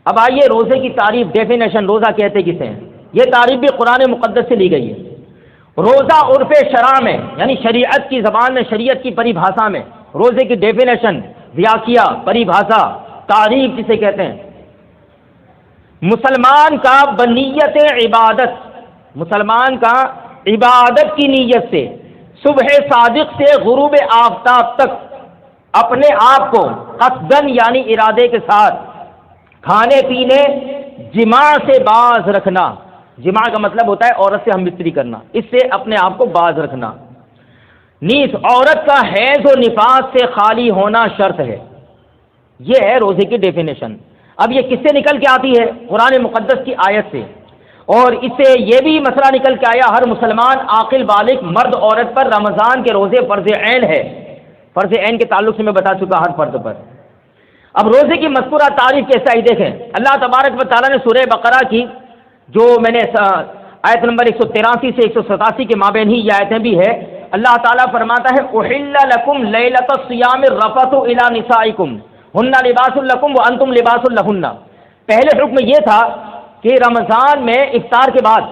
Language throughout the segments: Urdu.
اب آئیے روزے کی تعریف، ڈیفینیشن، روزہ کہتے کسے ہیں؟ یہ تعریف بھی قرآن مقدس سے لی گئی ہے۔ روزہ عرف شرع میں، یعنی شریعت کی زبان میں، شریعت کی پریبھاشا میں روزے کی ڈیفینیشن، ویاکیا، پریبھاشا، تعریف جسے کہتے ہیں، مسلمان کا بنیت عبادت، مسلمان کا عبادت کی نیت سے صبح صادق سے غروب آفتاب تک اپنے آپ کو قصدن یعنی ارادے کے ساتھ کھانے پینے، جماع سے باز رکھنا۔ جماع کا مطلب ہوتا ہے عورت سے ہم بستری کرنا، اس سے اپنے آپ کو باز رکھنا۔ نیز عورت کا حیض و نفاس سے خالی ہونا شرط ہے۔ یہ ہے روزے کی ڈیفینیشن۔ اب یہ کس سے نکل کے آتی ہے؟ قرآن مقدس کی آیت سے، اور اس سے یہ بھی مسئلہ نکل کے آیا ہر مسلمان عاقل بالغ مرد عورت پر رمضان کے روزے فرض عین ہے۔ فرض عین کے تعلق سے میں بتا چکا ہر فرد پر۔ اب روزے کی مذکورہ تعریف کیسا ہی دیکھیں، اللہ تبارک و تعالیٰ نے سورہ بقرہ کی جو میں نے آیت نمبر 183 سے 187 کے مابین ہی یہ آیتیں بھی ہے، اللہ تعالیٰ فرماتا ہے احل لکم لیلۃ الصیام الرفث الی نسائکم ہن لباس لکم وانتم لباس لہن۔ پہلے حکم یہ تھا کہ رمضان میں افطار کے بعد،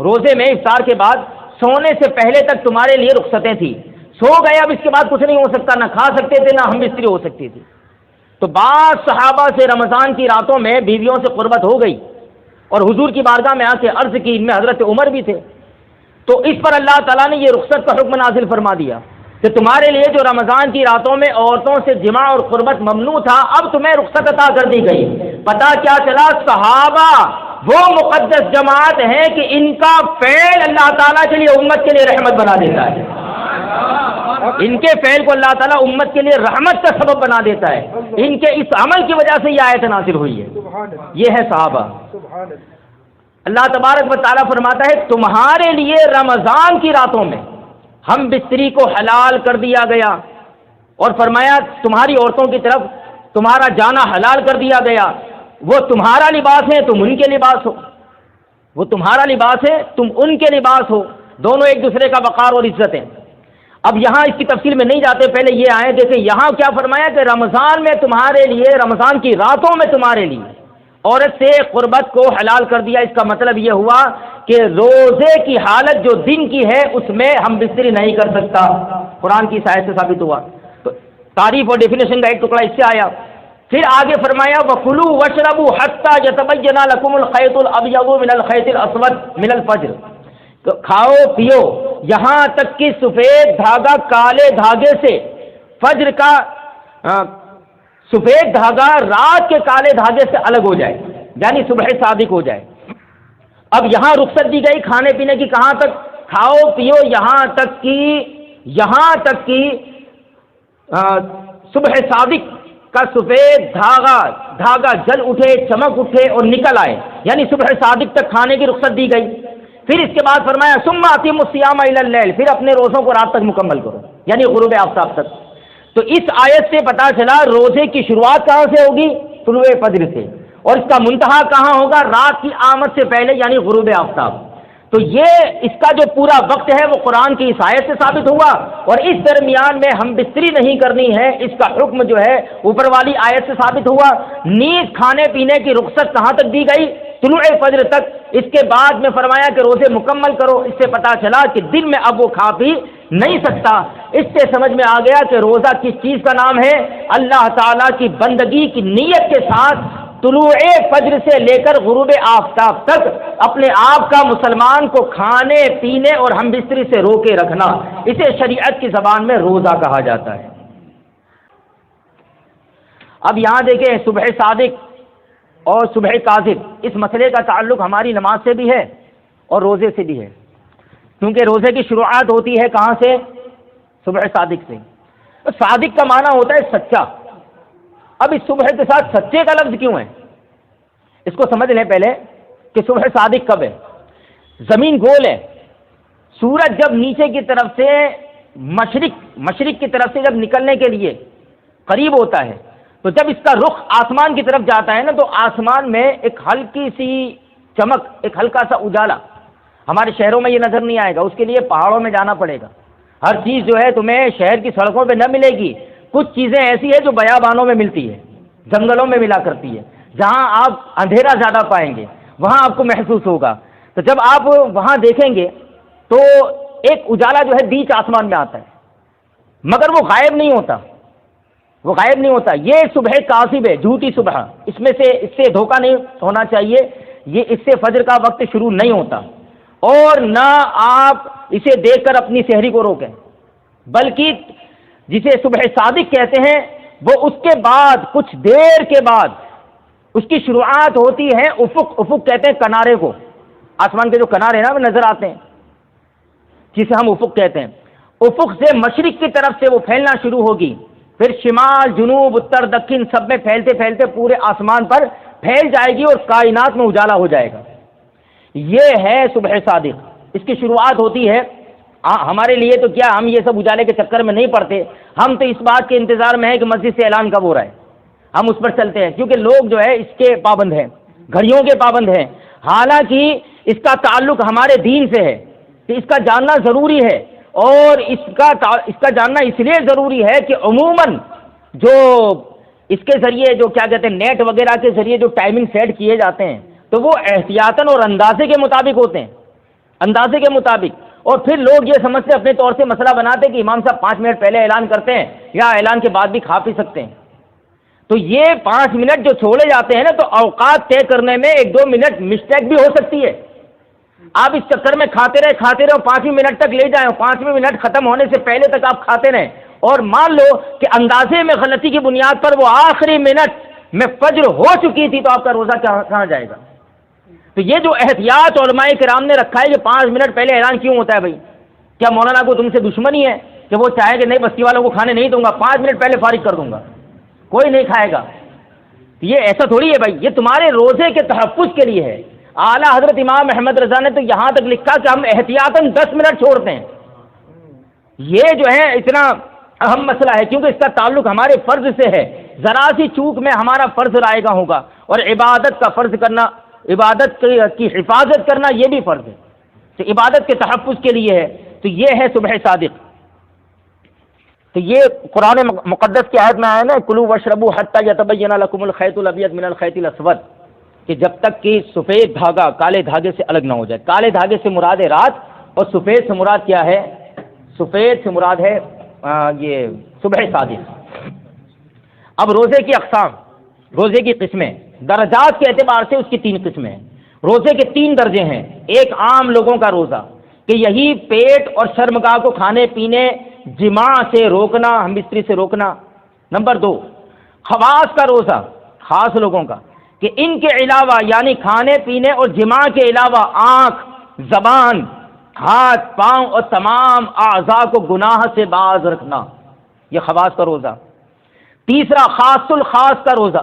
روزے میں افطار کے بعد سونے سے پہلے تک تمہارے لیے رخصتیں تھیں۔ سو گئے، اب اس کے بعد کچھ نہیں ہو سکتا، نہ کھا سکتے تھے نہ ہم بستری ہو سکتی تھی۔ تو بعض صحابہ سے رمضان کی راتوں میں بیویوں سے قربت ہو گئی اور حضور کی بارگاہ میں آ کے عرض کی، ان میں حضرت عمر بھی تھے۔ تو اس پر اللہ تعالیٰ نے یہ رخصت کا حکم نازل فرما دیا کہ تمہارے لیے جو رمضان کی راتوں میں عورتوں سے جماع اور قربت ممنوع تھا، اب تمہیں رخصت عطا کر دی گئی۔ پتہ کیا چلا؟ صحابہ وہ مقدس جماعت ہے کہ ان کا فعل اللہ تعالیٰ کے لیے امت کے لیے رحمت بنا دیتا ہے۔ ان کے فعل کو اللہ تعالیٰ امت کے لیے رحمت کا سبب بنا دیتا ہے۔ ان کے اس عمل کی وجہ سے یہ آیت نازل ہوئی ہے۔ یہ ہے صحابہ۔ اللہ تبارک و تعالیٰ فرماتا ہے تمہارے لیے رمضان کی راتوں میں ہم بستری کو حلال کر دیا گیا، اور فرمایا تمہاری عورتوں کی طرف تمہارا جانا حلال کر دیا گیا۔ وہ تمہارا لباس ہے، تم ان کے لباس ہو۔ وہ تمہارا لباس ہے، تم ان کے لباس ہو۔ دونوں ایک دوسرے کا وقار اور عزت ہیں۔ اب یہاں اس کی تفصیل میں نہیں جاتے، پہلے یہ آئے دیکھیں یہاں کیا فرمایا کہ رمضان میں تمہارے لیے، رمضان کی راتوں میں تمہارے لیے عورت سے قربت کو حلال کر دیا۔ اس کا مطلب یہ ہوا کہ روزے کی حالت جو دن کی ہے اس میں ہم بستری نہیں کر سکتا، قرآن کی آیت سے ثابت ہوا۔ تو تعریف اور ڈیفینیشن کا ایک ٹکڑا اس سے آیا۔ پھر آگے فرمایا وَكُلُوا وَاشْرَبُوا حَتَّى يَتَبَيَّنَ لَكُمُ الْخَيْطُ الْأَبْيَضُ مِنَ الْخَيْطِ الْأَسْوَدِ مِنَ الْفَجْرِ۔ تو کھاؤ پیو یہاں تک کہ سفید دھاگا کالے دھاگے سے، فجر کا سفید دھاگا رات کے کالے دھاگے سے الگ ہو جائے، یعنی صبح صادق ہو جائے۔ اب یہاں رخصت دی گئی کھانے پینے کی، کہاں تک؟ کھاؤ پیو یہاں تک کہ صبح صادق کا سفید دھاگا جل اٹھے، چمک اٹھے اور نکل آئے، یعنی صبح صادق تک کھانے کی رخصت دی گئی۔ پھر اس کے بعد فرمایا ثم اتموا الصیام الی اللیل، پھر اپنے روزوں کو رات تک مکمل کرو، یعنی غروب آفتاب تک۔ تو اس آیت سے پتہ چلا روزے کی شروعات کہاں سے ہوگی؟ طلوع فجر سے، اور اس کا منتہا کہاں ہوگا؟ رات کی آمد سے پہلے، یعنی غروب آفتاب۔ تو یہ اس کا جو پورا وقت ہے وہ قرآن کی اس آیت سے ثابت ہوا، اور اس درمیان میں ہم بستری نہیں کرنی ہے، اس کا حکم جو ہے اوپر والی آیت سے ثابت ہوا۔ نیز کھانے پینے کی رخصت کہاں تک دی گئی؟ طلوع فجر تک۔ اس کے بعد میں فرمایا کہ روزے مکمل کرو۔ اس سے پتہ چلا کہ دن میں اب وہ کھا پی نہیں سکتا۔ اس سے سمجھ میں آ گیا کہ روزہ کس چیز کا نام ہے؟ اللہ تعالیٰ کی بندگی کی نیت کے ساتھ طلوع فجر سے لے کر غروب آفتاب تک اپنے آپ کا مسلمان کو کھانے پینے اور ہم بستری سے روکے رکھنا، اسے شریعت کی زبان میں روزہ کہا جاتا ہے۔ اب یہاں دیکھیں صبح صادق اور صبح کاذب، اس مسئلے کا تعلق ہماری نماز سے بھی ہے اور روزے سے بھی ہے، کیونکہ روزے کی شروعات ہوتی ہے کہاں سے؟ صبح صادق سے۔ صادق کا معنی ہوتا ہے سچا۔ اب اس صبح کے ساتھ سچے کا لفظ کیوں ہے؟ اس کو سمجھ لیں پہلے کہ صبح صادق کب ہے۔ زمین گول ہے، سورج جب نیچے کی طرف سے مشرق کی طرف سے جب نکلنے کے لیے قریب ہوتا ہے، تو جب اس کا رخ آسمان کی طرف جاتا ہے نا، تو آسمان میں ایک ہلکی سی چمک، ایک ہلکا سا اجالا، ہمارے شہروں میں یہ نظر نہیں آئے گا، اس کے لیے پہاڑوں میں جانا پڑے گا۔ ہر چیز جو ہے تمہیں شہر کی سڑکوں پہ نہ ملے گی، کچھ چیزیں ایسی ہیں جو بیابانوں میں ملتی ہے، جنگلوں میں ملا کرتی ہے۔ جہاں آپ اندھیرا زیادہ پائیں گے وہاں آپ کو محسوس ہوگا. تو جب آپ وہاں دیکھیں گے تو ایک اجالا جو ہے بیچ آسمان میں آتا ہے، مگر وہ غائب نہیں ہوتا، وہ غائب نہیں ہوتا. یہ صبح کاذب ہے، جھوٹی صبح، اس سے دھوکہ نہیں ہونا چاہیے. یہ اس سے فجر کا وقت شروع نہیں ہوتا، اور نہ آپ اسے دیکھ کر اپنی سحری کو روکیں، بلکہ جسے صبح صادق کہتے ہیں وہ اس کے بعد کچھ دیر کے بعد اس کی شروعات ہوتی ہے. افق کہتے ہیں کنارے کو، آسمان کے جو کنارے ہیں نا وہ نظر آتے ہیں، جسے ہم افق کہتے ہیں. افق سے مشرق کی طرف سے وہ پھیلنا شروع ہوگی، پھر شمال، جنوب، اتر، دکن سب میں پھیلتے پھیلتے پورے آسمان پر پھیل جائے گی اور کائنات میں اجالا ہو جائے گا. یہ ہے صبح صادق. اس کی شروعات ہوتی ہے. ہمارے لیے تو کیا، ہم یہ سب اجالے کے چکر میں نہیں پڑتے، ہم تو اس بات کے انتظار میں ہیں کہ مسجد سے اعلان کب ہو رہا ہے، ہم اس پر چلتے ہیں، کیونکہ لوگ جو ہے اس کے پابند ہیں، گھڑیوں کے پابند ہیں. حالانکہ اس کا تعلق ہمارے دین سے ہے کہ اس کا جاننا ضروری ہے. اور اس کا جاننا اس لیے ضروری ہے کہ عموماً جو اس کے ذریعے جو کیا کہتے ہیں نیٹ وغیرہ کے ذریعے جو ٹائمنگ سیٹ کیے جاتے ہیں تو وہ احتیاطاً اور اندازے کے مطابق ہوتے ہیں، اندازے کے مطابق. اور پھر لوگ یہ سمجھتے اپنے طور سے مسئلہ بناتے ہیں کہ امام صاحب 5 منٹ پہلے اعلان کرتے ہیں یا اعلان کے بعد بھی کھا پی سکتے ہیں. تو یہ 5 منٹ جو چھوڑے جاتے ہیں نا، تو اوقات طے کرنے میں 1-2 منٹ مسٹیک بھی ہو سکتی ہے. آپ اس چکر میں کھاتے رہے 5ویں منٹ تک لے جائیں، 5ویں منٹ ختم ہونے سے پہلے تک آپ کھاتے رہیں، اور مان لو کہ اندازے میں غلطی کی بنیاد پر وہ آخری منٹ میں فجر ہو چکی تھی، تو آپ کا روزہ کہاں جائے گا؟ تو یہ جو احتیاط علماء کرام نے رکھا ہے کہ 5 منٹ پہلے اعلان کیوں ہوتا ہے بھائی؟ کیا مولانا کو تم سے دشمنی ہے کہ وہ چاہے کہ نہیں بستی والوں کو کھانے نہیں دوں گا، 5 منٹ پہلے فارغ کر دوں گا، کوئی نہیں کھائے گا؟ یہ ایسا تھوڑی ہے بھائی، یہ تمہارے روزے کے تحفظ کے لیے ہے. اعلیٰ حضرت امام احمد رضا نے تو یہاں تک لکھا کہ ہم احتیاطاً 10 منٹ چھوڑتے ہیں. یہ جو ہے اتنا اہم مسئلہ ہے کیونکہ اس کا تعلق ہمارے فرض سے ہے. ذرا سی چوک میں ہمارا فرض رائے گا ہوگا، اور عبادت کا فرض کرنا، عبادت کی حفاظت کرنا یہ بھی فرض ہے، تو عبادت کے تحفظ کے لیے ہے. تو یہ ہے صبح صادق. تو یہ قرآن مقدس کی آیت میں آیا نا، کلوا واشربوا حتی یتبین لکم الخیط الابیض من الخیط الاسود، کہ جب تک کہ سفید دھاگا کالے دھاگے سے الگ نہ ہو جائے. کالے دھاگے سے مراد ہے رات، اور سفید سے مراد کیا ہے؟ سفید سے مراد ہے یہ صبح صادق. اب روزے کی اقسام، روزے کی قسمیں، درجات کے اعتبار سے اس کی 3 قسمیں ہیں. روزے کے 3 درجے ہیں. ایک عام لوگوں کا روزہ کہ یہی پیٹ اور شرمگاہ کو کھانے پینے، جماع سے روکنا، ہم بستری سے روکنا. نمبر 2 خواص کا روزہ، خاص لوگوں کا کہ ان کے علاوہ یعنی کھانے پینے اور جماع کے علاوہ آنکھ، زبان، ہاتھ، پاؤں اور تمام اعضاء کو گناہ سے باز رکھنا، یہ خواص کا روزہ. تیسرا خاص الخاص کا روزہ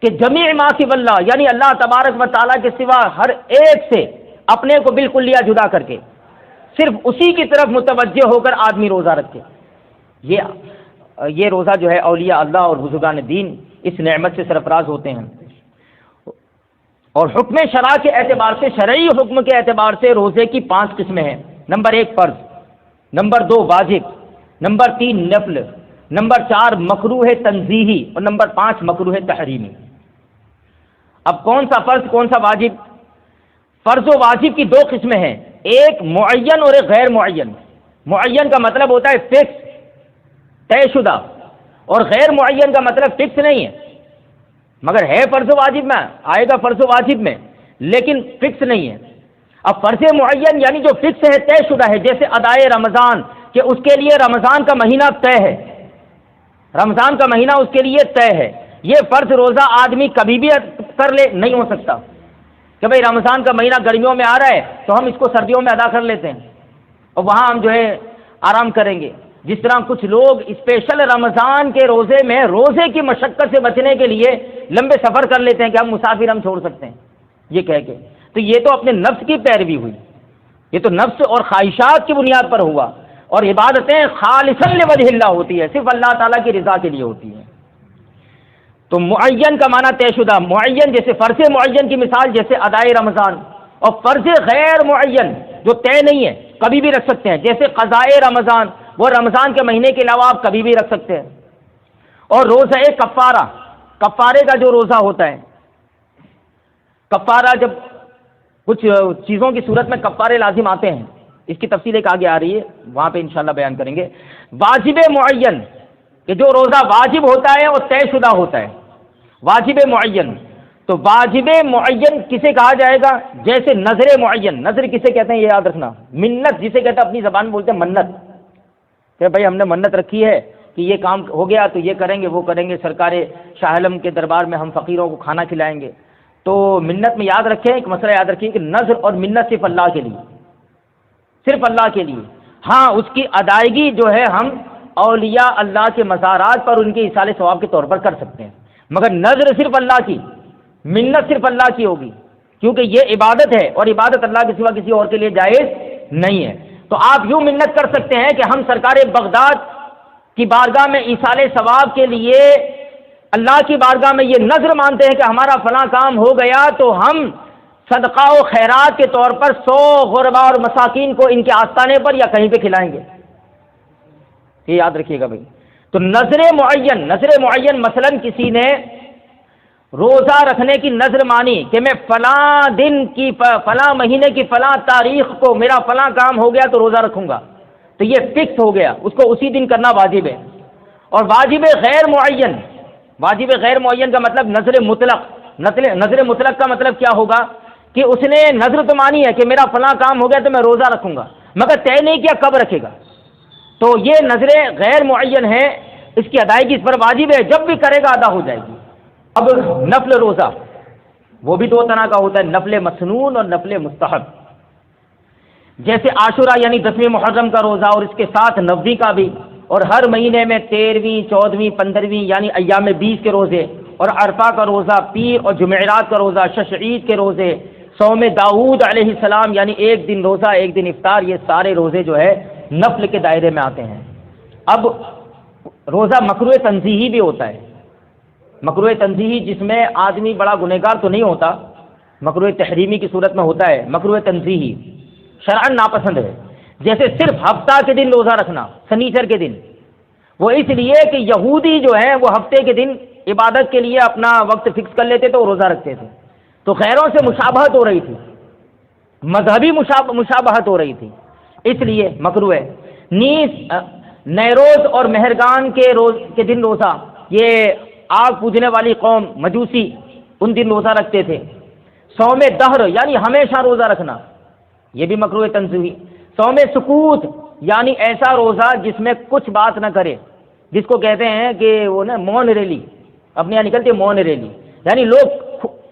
کہ جمیع ما سوی اللہ یعنی اللہ تبارک و تعالیٰ کے سوا ہر ایک سے اپنے کو بالکل لیا جدا کر کے صرف اسی کی طرف متوجہ ہو کر آدمی روزہ رکھے. یہ روزہ جو ہے اولیاء اللہ اور بزرگان دین اس نعمت سے سرفراز ہوتے ہیں. اور حکم شرع کے اعتبار سے، شرعی حکم کے اعتبار سے روزے کی 5 قسمیں ہیں. نمبر 1 فرض، نمبر 2 واجب، نمبر 3 نفل، نمبر 4 مکروہ تنزیہی، اور نمبر 5 مکروہ تحریمی. اب کون سا فرض کون سا واجب؟ فرض و واجب کی 2 قسمیں ہیں، ایک معین اور ایک غیر معین. معین کا مطلب ہوتا ہے فکس، طے شدہ، اور غیر معین کا مطلب فکس نہیں ہے مگر ہے فرض و واجب میں، آئے گا فرض و واجب میں لیکن فکس نہیں ہے. اب فرض معین یعنی جو فکس ہے، طے شدہ ہے، جیسے ادائے رمضان کہ اس کے لیے رمضان کا مہینہ طے ہے، رمضان کا مہینہ اس کے لیے طے ہے. یہ فرض روزہ آدمی کبھی بھی کر لے، نہیں ہو سکتا کہ بھئی رمضان کا مہینہ گرمیوں میں آ رہا ہے تو ہم اس کو سردیوں میں ادا کر لیتے ہیں اور وہاں ہم جو ہے آرام کریں گے. جس طرح کچھ لوگ اسپیشل رمضان کے روزے میں روزے کی مشقت سے بچنے کے لیے لمبے سفر کر لیتے ہیں کہ ہم مسافر ہم چھوڑ سکتے ہیں یہ کہہ کے. تو یہ تو اپنے نفس کی پیروی ہوئی، یہ تو نفس اور خواہشات کی بنیاد پر ہوا. اور عبادتیں خالصاً لوجہ اللہ ہوتی ہے، صرف اللہ تعالیٰ کی رضا کے لیے ہوتی ہیں. تو معین کا معنی طے شدہ، معین جیسے فرض معین کی مثال جیسے ادائے رمضان، اور فرض غیر معین جو طے نہیں ہے کبھی بھی رکھ سکتے ہیں جیسے قضائے رمضان، وہ رمضان کے مہینے کے علاوہ آپ کبھی بھی رکھ سکتے ہیں. اور روزہ کفارہ، کفارے کا جو روزہ ہوتا ہے کفارہ جب کچھ چیزوں کی صورت میں کفارے لازم آتے ہیں، اس کی تفصیل ایک آگے آ رہی ہے، وہاں پہ انشاءاللہ بیان کریں گے۔ واجب معین کہ جو روزہ واجب ہوتا ہے اور طے شدہ ہوتا ہے، واجب معین، تو واجب معین کسے کہا جائے گا؟ جیسے نظر معین، نظر کسے کہتے ہیں یہ یاد رکھنا، منت جسے کہتے ہیں اپنی زبان میں بولتے ہیں منت، کہ بھائی ہم نے منت رکھی ہے کہ یہ کام ہو گیا تو یہ کریں گے وہ کریں گے، سرکار شاہ عالم کے دربار میں ہم فقیروں کو کھانا کھلائیں گے۔ تو منت میں یاد رکھیں، ایک مسئلہ یاد رکھیں کہ نظر اور منت صرف اللہ کے لیے، صرف اللہ کے لیے۔ ہاں اس کی ادائیگی جو ہے ہم اولیاء اللہ کے مزارات پر ان کے ایصال ثواب کے طور پر کر سکتے ہیں، مگر نظر صرف اللہ کی، منت صرف اللہ کی ہوگی، کیونکہ یہ عبادت ہے اور عبادت اللہ کے سوا کسی اور کے لیے جائز نہیں ہے۔ تو آپ یوں منت کر سکتے ہیں کہ ہم سرکار بغداد کی بارگاہ میں ایصال ثواب کے لیے اللہ کی بارگاہ میں یہ نذر مانتے ہیں کہ ہمارا فلاں کام ہو گیا تو ہم صدقہ و خیرات کے طور پر 100 غربا اور مساکین کو ان کے آستانے پر یا کہیں پہ کھلائیں گے۔ یہ یاد رکھیے گا بھائی۔ تو نظر معین مثلا کسی نے روزہ رکھنے کی نظر مانی کہ میں فلاں دن کی فلاں مہینے کی فلاں تاریخ کو میرا فلاں کام ہو گیا تو روزہ رکھوں گا، تو یہ فکس ہو گیا، اس کو اسی دن کرنا واجب ہے۔ اور واجب غیر معین کا مطلب نظر مطلق، نظر مطلق کا مطلب کیا ہوگا کہ اس نے نظر تو مانی ہے کہ میرا فلاں کام ہو گیا تو میں روزہ رکھوں گا، مگر طے نہیں کیا کب رکھے گا، تو یہ نظر غیر معین ہے، اس کی ادائیگی اس پر واجب ہے، جب بھی کرے گا ادا ہو جائے گی۔ اب نفل روزہ وہ بھی 2 طرح کا ہوتا ہے، نفل مسنون اور نفل مستحب۔ جیسے عاشورہ یعنی 10ویں محرم کا روزہ اور اس کے ساتھ 9ویں کا بھی، اور ہر مہینے میں 13ویں 14ویں 15ویں یعنی ایام 20 کے روزے، اور عرفہ کا روزہ، پیر اور جمعرات کا روزہ، شش عید کے روزے، صوم داؤد علیہ السلام یعنی 1 دن روزہ 1 دن افطار، یہ سارے روزے جو ہے نفل کے دائرے میں آتے ہیں۔ اب روزہ مکروہ تنزیہی بھی ہوتا ہے، مکروہ تنزیہی جس میں آدمی بڑا گنہگار تو نہیں ہوتا، مکروہ تحریمی کی صورت میں ہوتا ہے، مکروہ تنزیہی شرعاً ناپسند ہے۔ جیسے صرف ہفتہ کے دن روزہ رکھنا، سنیچر کے دن، وہ اس لیے کہ یہودی جو ہیں وہ ہفتے کے دن عبادت کے لیے اپنا وقت فکس کر لیتے تھے اور روزہ رکھتے تھے، تو غیروں سے مشابہت ہو رہی تھی، مذہبی مشابہت ہو رہی تھی، اس لیے مکروہ ہے۔ نیز نیروز اور مہرگان کے دن روزہ، یہ آگ پوجنے والی قوم مجوسی ان دن روزہ رکھتے تھے۔ صوم دہر یعنی ہمیشہ روزہ رکھنا، یہ بھی مکروہ تنزیہی۔ صوم سکوت یعنی ایسا روزہ جس میں کچھ بات نہ کرے، جس کو کہتے ہیں کہ وہ نا مون ریلی، اپنے یہاں نکلتی ہے مون ریلی، یعنی لوگ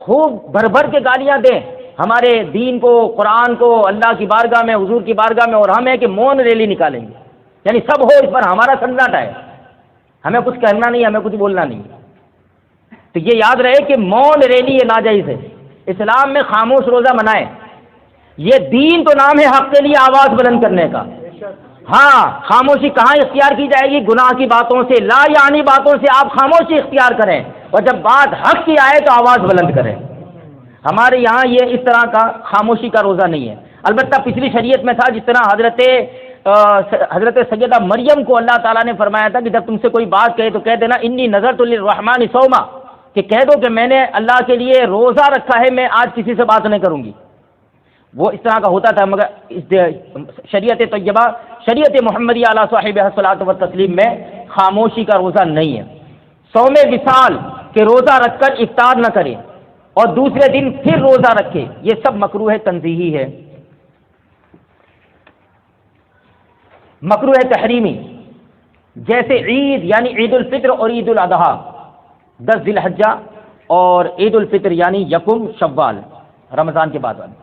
خوب بھر بھر کے گالیاں دیں ہمارے دین کو، قرآن کو، اللہ کی بارگاہ میں، حضور کی بارگاہ میں، اور ہم ہے کہ مون ریلی نکالیں گے، یعنی سب ہو اس پر ہمارا سناٹا ہے، ہمیں کچھ کرنا نہیں، ہمیں کچھ بولنا نہیں۔ تو یہ یاد رہے کہ مون ریلی یہ ناجائز ہے، اسلام میں خاموش روزہ منائے، یہ دین تو نام ہے حق کے لیے آواز بلند کرنے کا۔ ہاں خاموشی کہاں اختیار کی جائے گی؟ گناہ کی باتوں سے، لا یعنی باتوں سے آپ خاموشی اختیار کریں، اور جب بات حق کی آئے تو آواز بلند کریں۔ ہمارے یہاں یہ اس طرح کا خاموشی کا روزہ نہیں ہے۔ البتہ پچھلی شریعت میں تھا، جس طرح حضرت سیدہ مریم کو اللہ تعالیٰ نے فرمایا تھا کہ جب تم سے کوئی بات کہے تو کہہ دینا انی نذرت للرحمن صوما، کہ کہہ دو کہ میں نے اللہ کے لیے روزہ رکھا ہے، میں آج کسی سے بات نہیں کروں گی، وہ اس طرح کا ہوتا تھا۔ مگر شریعت طیبہ، شریعت محمدی علی صاحب الصلاۃ والتسلیم میں خاموشی کا روزہ نہیں ہے۔ صوم وصال کہ روزہ رکھ کر افطار نہ کرے اور دوسرے دن پھر روزہ رکھے، یہ سب مکروہ تنزیہی ہے۔ مکروہ تحریمی جیسے عید یعنی عید الفطر اور عید الاضحیٰ 10 ذی الحجہ، اور عید الفطر یعنی 1 شوال رمضان کے بعد والے،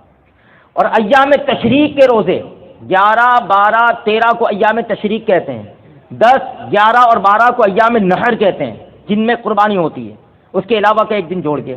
اور ایام تشریق کے روزے 11 12 13 کو ایام تشریق کہتے ہیں، 10 11 اور 12 کو ایام نحر کہتے ہیں، جن میں قربانی ہوتی ہے، اس کے علاوہ کا ایک دن جوڑ کے۔